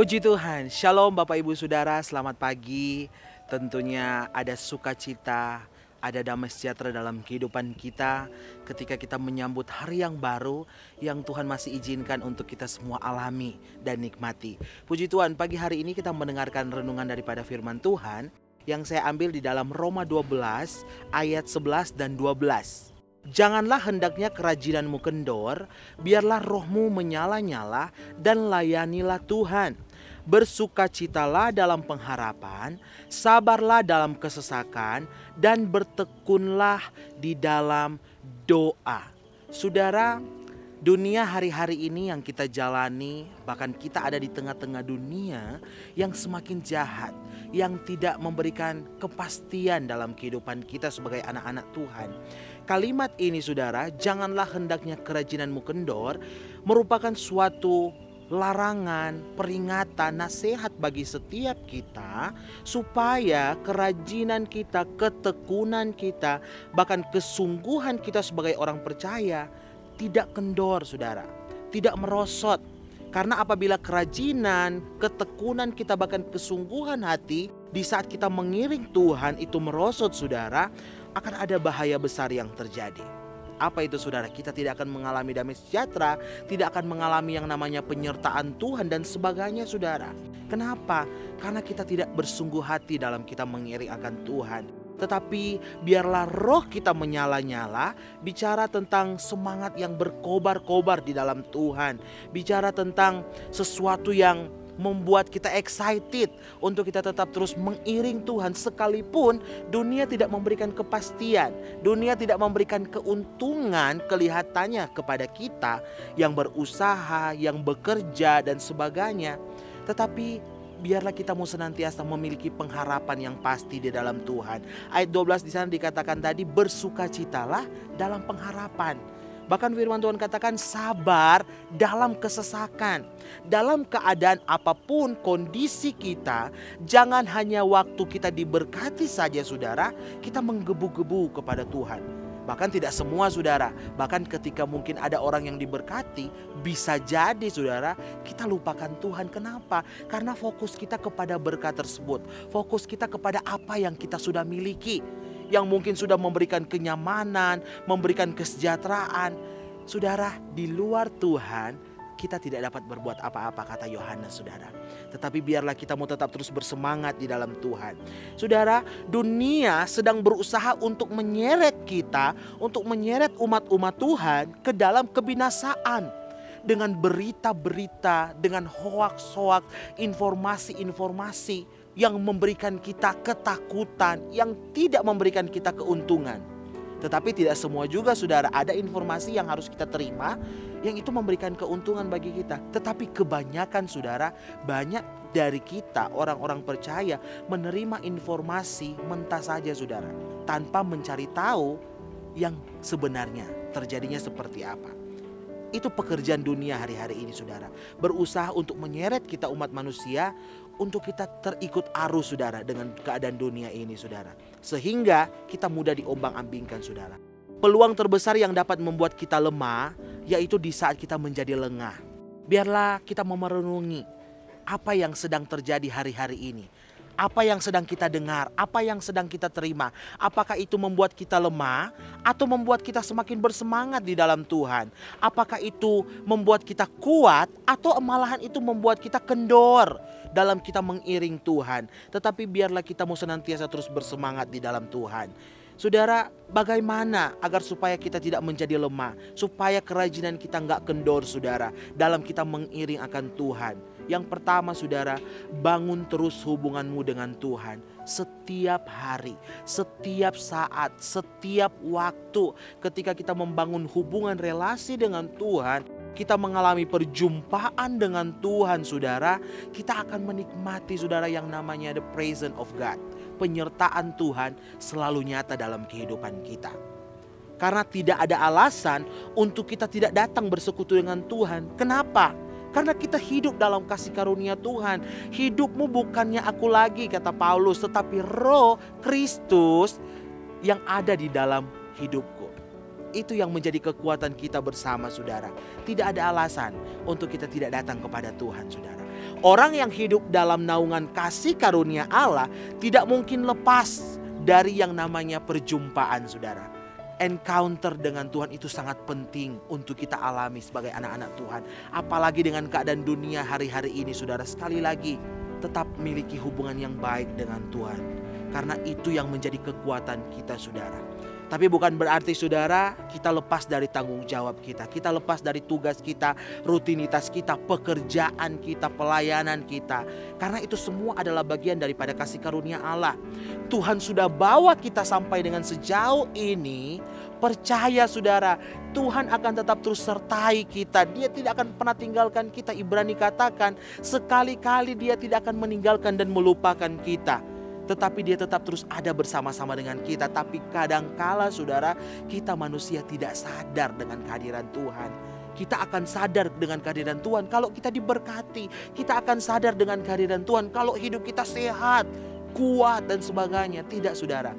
Puji Tuhan, Shalom Bapak Ibu Saudara, selamat pagi. Tentunya ada sukacita, ada damai sejahtera dalam kehidupan kita ketika kita menyambut hari yang baru yang Tuhan masih izinkan untuk kita semua alami dan nikmati. Puji Tuhan, pagi hari ini kita mendengarkan renungan daripada firman Tuhan yang saya ambil di dalam Roma 12 ayat 11 dan 12. Janganlah hendaknya kerajinanmu kendor, biarlah rohmu menyala-nyala dan layanilah Tuhan. Bersukacitalah dalam pengharapan, sabarlah dalam kesesakan, dan bertekunlah di dalam doa. Saudara, dunia hari-hari ini yang kita jalani, bahkan kita ada di tengah-tengah dunia yang semakin jahat, yang tidak memberikan kepastian dalam kehidupan kita sebagai anak-anak Tuhan. Kalimat ini saudara, janganlah hendaknya kerajinanmu kendor, merupakan suatu larangan, peringatan, nasihat bagi setiap kita supaya kerajinan kita, ketekunan kita, bahkan kesungguhan kita sebagai orang percaya tidak kendor saudara, tidak merosot. Karena apabila kerajinan, ketekunan kita, bahkan kesungguhan hati di saat kita mengiring Tuhan itu merosot saudara, akan ada bahaya besar yang terjadi. Apa itu saudara? Kita tidak akan mengalami damai sejahtera, tidak akan mengalami yang namanya penyertaan Tuhan dan sebagainya saudara. Kenapa? Karena kita tidak bersungguh hati dalam kita mengiring akan Tuhan. Tetapi biarlah roh kita menyala-nyala, bicara tentang semangat yang berkobar-kobar di dalam Tuhan. Bicara tentang sesuatu yang membuat kita excited untuk kita tetap terus mengiring Tuhan sekalipun dunia tidak memberikan kepastian, dunia tidak memberikan keuntungan kelihatannya kepada kita yang berusaha, yang bekerja dan sebagainya. Tetapi biarlah kita mau senantiasa memiliki pengharapan yang pasti di dalam Tuhan. Ayat 12 di sana dikatakan tadi, bersukacitalah dalam pengharapan. Bahkan firman Tuhan katakan sabar dalam kesesakan. Dalam keadaan apapun kondisi kita, jangan hanya waktu kita diberkati saja saudara, kita menggebu-gebu kepada Tuhan. Bahkan tidak semua saudara, bahkan ketika mungkin ada orang yang diberkati, bisa jadi saudara kita lupakan Tuhan. Kenapa? Karena fokus kita kepada berkat tersebut, fokus kita kepada apa yang kita sudah miliki, yang mungkin sudah memberikan kenyamanan, memberikan kesejahteraan. Saudara, di luar Tuhan kita tidak dapat berbuat apa-apa, kata Yohanes saudara. Tetapi biarlah kita mau tetap terus bersemangat di dalam Tuhan. Saudara, dunia sedang berusaha untuk menyeret kita, untuk menyeret umat-umat Tuhan ke dalam kebinasaan. Dengan berita-berita, dengan hoaks-hoaks, informasi-informasi yang memberikan kita ketakutan, yang tidak memberikan kita keuntungan. Tetapi tidak semua juga saudara, ada informasi yang harus kita terima yang itu memberikan keuntungan bagi kita. Tetapi kebanyakan saudara, banyak dari kita orang-orang percaya menerima informasi mentah saja saudara, tanpa mencari tahu yang sebenarnya terjadinya seperti apa. Itu pekerjaan dunia hari-hari ini saudara, berusaha untuk menyeret kita umat manusia untuk kita terikut arus saudara dengan keadaan dunia ini saudara, sehingga kita mudah diombang-ambingkan saudara. Peluang terbesar yang dapat membuat kita lemah yaitu di saat kita menjadi lengah. Biarlah kita merenungi apa yang sedang terjadi hari-hari ini. Apa yang sedang kita dengar, apa yang sedang kita terima. Apakah itu membuat kita lemah atau membuat kita semakin bersemangat di dalam Tuhan? Apakah itu membuat kita kuat atau malahan itu membuat kita kendor dalam kita mengiring Tuhan? Tetapi biarlah kita mau senantiasa terus bersemangat di dalam Tuhan. Saudara, bagaimana agar supaya kita tidak menjadi lemah, supaya kerajinan kita nggak kendor saudara dalam kita mengiring akan Tuhan? Yang pertama saudara, bangun terus hubunganmu dengan Tuhan setiap hari, setiap saat, setiap waktu. Ketika kita membangun hubungan relasi dengan Tuhan, kita mengalami perjumpaan dengan Tuhan saudara, kita akan menikmati saudara yang namanya the presence of God. Penyertaan Tuhan selalu nyata dalam kehidupan kita. Karena tidak ada alasan untuk kita tidak datang bersekutu dengan Tuhan. Kenapa? Karena kita hidup dalam kasih karunia Tuhan. Hidupmu bukannya aku lagi, kata Paulus, tetapi Roh Kristus yang ada di dalam hidupku. Itu yang menjadi kekuatan kita bersama saudara. Tidak ada alasan untuk kita tidak datang kepada Tuhan saudara. Orang yang hidup dalam naungan kasih karunia Allah tidak mungkin lepas dari yang namanya perjumpaan, saudara. Encounter dengan Tuhan itu sangat penting untuk kita alami sebagai anak-anak Tuhan. Apalagi dengan keadaan dunia hari-hari ini, saudara. Sekali lagi, tetap miliki hubungan yang baik dengan Tuhan. Karena itu yang menjadi kekuatan kita, saudara. Tapi bukan berarti, saudara, kita lepas dari tanggung jawab kita. Kita lepas dari tugas kita, rutinitas kita, pekerjaan kita, pelayanan kita. Karena itu semua adalah bagian daripada kasih karunia Allah. Tuhan sudah bawa kita sampai dengan sejauh ini. Percaya, saudara, Tuhan akan tetap terus sertai kita. Dia tidak akan pernah tinggalkan kita. Ibrani katakan, sekali-kali Dia tidak akan meninggalkan dan melupakan kita. Tetapi Dia tetap terus ada bersama-sama dengan kita. Tapi kadangkala, saudara, kita manusia tidak sadar dengan kehadiran Tuhan. Kita akan sadar dengan kehadiran Tuhan kalau kita diberkati. Kita akan sadar dengan kehadiran Tuhan kalau hidup kita sehat, kuat dan sebagainya. Tidak, saudara.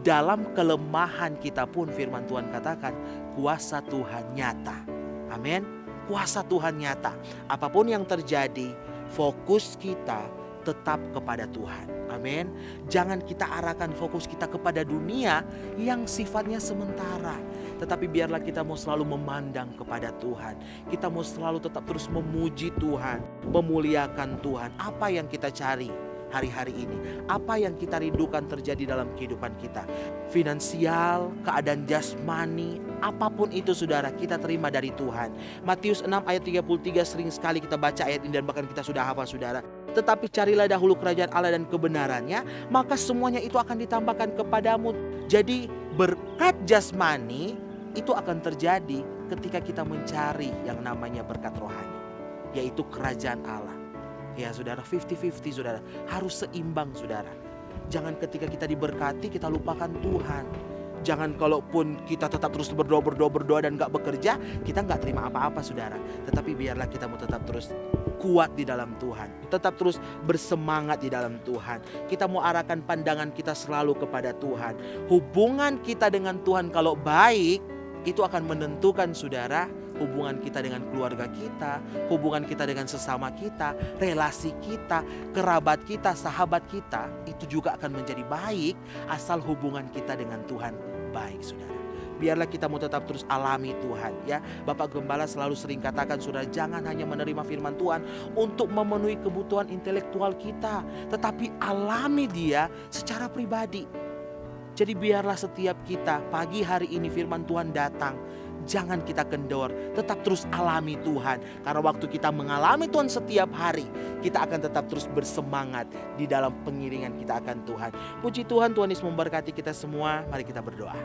Dalam kelemahan kita pun firman Tuhan katakan, kuasa Tuhan nyata. Amin. Kuasa Tuhan nyata. Apapun yang terjadi, fokus kita tetap kepada Tuhan. Amin. Jangan kita arahkan fokus kita kepada dunia yang sifatnya sementara. Tetapi biarlah kita mau selalu memandang kepada Tuhan. Kita mau selalu tetap terus memuji Tuhan, memuliakan Tuhan. Apa yang kita cari hari-hari ini? Apa yang kita rindukan terjadi dalam kehidupan kita? Finansial, keadaan jasmani, apapun itu, saudara, kita terima dari Tuhan. Matius 6 ayat 33 sering sekali kita baca ayat ini dan bahkan kita sudah hafal, saudara. Tetapi carilah dahulu kerajaan Allah dan kebenarannya, maka semuanya itu akan ditambahkan kepadamu. Jadi berkat jasmani itu akan terjadi ketika kita mencari yang namanya berkat rohani, yaitu kerajaan Allah. Ya, saudara, 50-50, saudara. Harus seimbang, saudara. Jangan ketika kita diberkati kita lupakan Tuhan. Jangan kalaupun kita tetap terus berdoa dan gak bekerja, kita gak terima apa-apa, saudara. Tetapi biarlah kita mau tetap terus kuat di dalam Tuhan. Tetap terus bersemangat di dalam Tuhan. Kita mau arahkan pandangan kita selalu kepada Tuhan. Hubungan kita dengan Tuhan kalau baik, itu akan menentukan, saudara, hubungan kita dengan keluarga kita, hubungan kita dengan sesama kita, relasi kita, kerabat kita, sahabat kita, itu juga akan menjadi baik asal hubungan kita dengan Tuhan baik, saudara. Biarlah kita mau tetap terus alami Tuhan, ya. Bapak Gembala selalu sering katakan, saudara, jangan hanya menerima firman Tuhan untuk memenuhi kebutuhan intelektual kita, tetapi alami Dia secara pribadi. Jadi biarlah setiap kita pagi hari ini firman Tuhan datang, jangan kita kendor, tetap terus alami Tuhan. Karena waktu kita mengalami Tuhan setiap hari, kita akan tetap terus bersemangat di dalam pengiringan kita akan Tuhan. Puji Tuhan, Tuhan Yesus memberkati kita semua. Mari kita berdoa.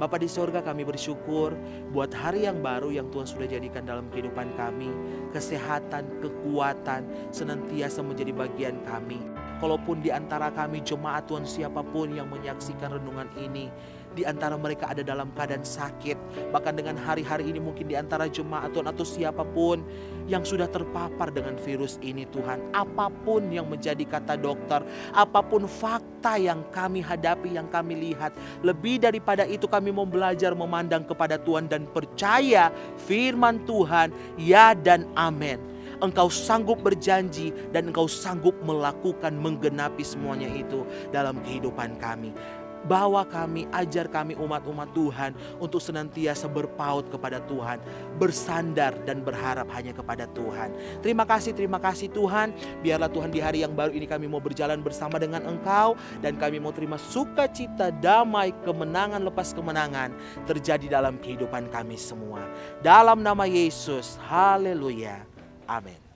Bapa di sorga, kami bersyukur buat hari yang baru yang Tuhan sudah jadikan dalam kehidupan kami. Kesehatan, kekuatan senantiasa menjadi bagian kami. Kalaupun di antara kami jemaat Tuhan siapapun yang menyaksikan renungan ini, di antara mereka ada dalam keadaan sakit, bahkan dengan hari-hari ini mungkin di antara jemaat Tuhan atau siapapun yang sudah terpapar dengan virus ini, Tuhan, apapun yang menjadi kata dokter, apapun fakta yang kami hadapi, yang kami lihat, lebih daripada itu kami mau belajar memandang kepada Tuhan dan percaya firman Tuhan, ya dan amin. Engkau sanggup berjanji dan Engkau sanggup melakukan, menggenapi semuanya itu dalam kehidupan kami. Bawa kami, ajar kami umat-umat Tuhan untuk senantiasa berpaut kepada Tuhan, bersandar dan berharap hanya kepada Tuhan. Terima kasih Tuhan. Biarlah Tuhan di hari yang baru ini kami mau berjalan bersama dengan Engkau, dan kami mau terima sukacita, damai, kemenangan lepas kemenangan terjadi dalam kehidupan kami semua. Dalam nama Yesus, haleluya, amin.